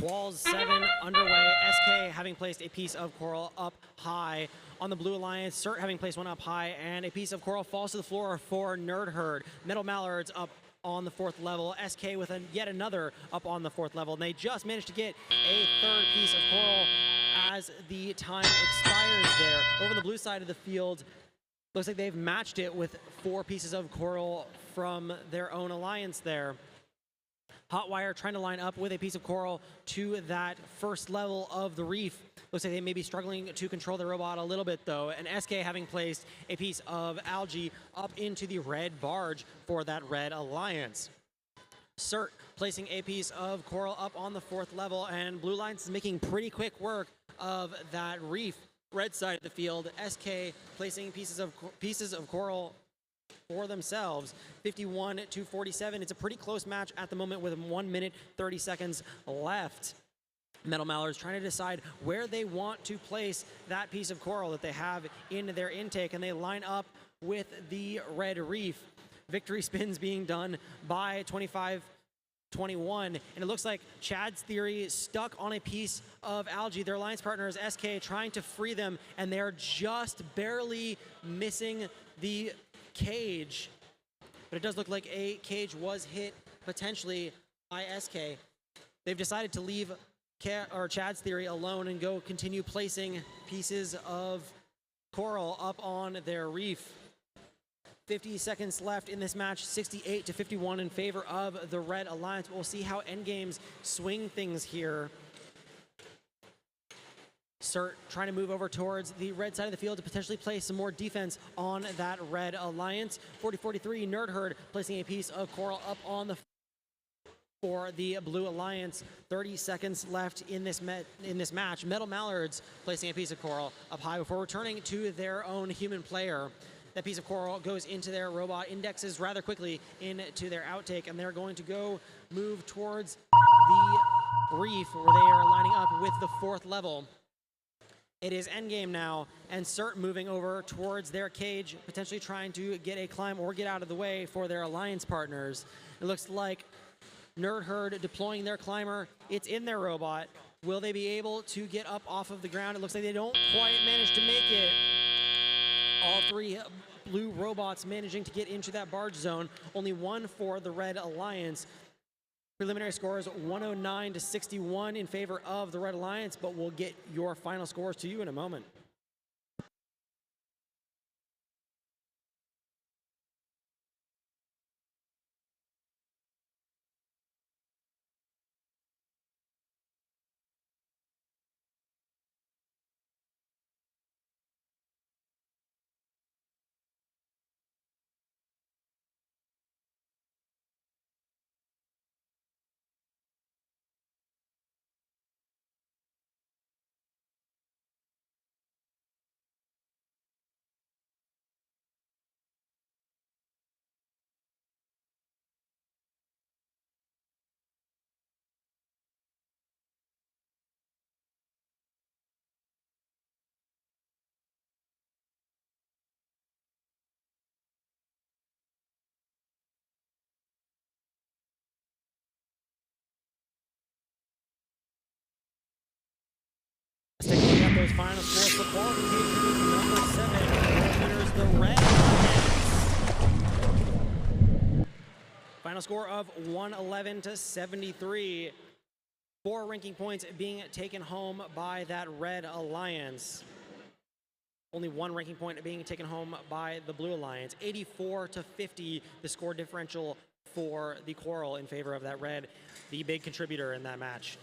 Quals 7 underway. SK having placed a piece of coral up high on the Blue Alliance. Cert having placed one up high, and a piece of coral falls to the floor for Nerd Herd. Metal Mallards up on the 4th level. SK with yet another up on the 4th level. And they just managed to get a 3rd piece of coral as the time expires there. Over on the blue side of the field, looks like they've matched it with 4 pieces of coral from their own alliance there. Hotwire trying to line up with a piece of coral to that 1st level of the reef. Looks like they may be struggling to control the robot a little bit though, and SK having placed a piece of algae up into the red barge for that red alliance. Cert placing a piece of coral up on the 4th level, and Blue Alliance is making pretty quick work of that reef. Red side of the field, SK placing pieces of coral for themselves, 51 to 47. It's a pretty close match at the moment with 1 minute 30 seconds left. Metal Mallards trying to decide where they want to place that piece of coral that they have in their intake, and they line up with the red reef. Victory spins being done by 25-21, and it looks like Chad's Theory stuck on a piece of algae. Their alliance partner is SK trying to free them, and they're just barely missing the cage. But it does look like a cage was hit potentially by SK. They've decided to leave Chad's Theory alone and go continue placing pieces of coral up on their reef. 50 seconds left in this match, 68 to 51 in favor of the Red Alliance. We'll see how Endgames swing things here. Cert trying to move over towards the red side of the field to potentially place some more defense on that Red Alliance. 40-43, Nerd Herd placing a piece of coral up on the for the Blue Alliance. 30 seconds left in this match. Metal Mallards placing a piece of coral up high before returning to their own human player. That piece of coral goes into their robot, indexes rather quickly into their outtake, and they're going to go move towards the reef where they are lining up with the 4th level. It is endgame now, and Cert moving over towards their cage, potentially trying to get a climb or get out of the way for their alliance partners. It looks like Nerd Herd deploying their climber. It's in their robot. Will they be able to get up off of the ground? It looks like they don't quite manage to make it. All 3 blue robots managing to get into that barge zone. Only 1 for the Red Alliance. Preliminary scores 109 to 61 in favor of the Red Alliance, but we'll get your final scores to you in a moment. Let's take a look at those final scores for qualification number 7. Winners the Red Alliance. Final score of 111 to 73. 4 ranking points being taken home by that Red Alliance. Only 1 ranking point being taken home by the Blue Alliance. 84 to 50, the score differential for the Coral in favor of that Red, the big contributor in that match.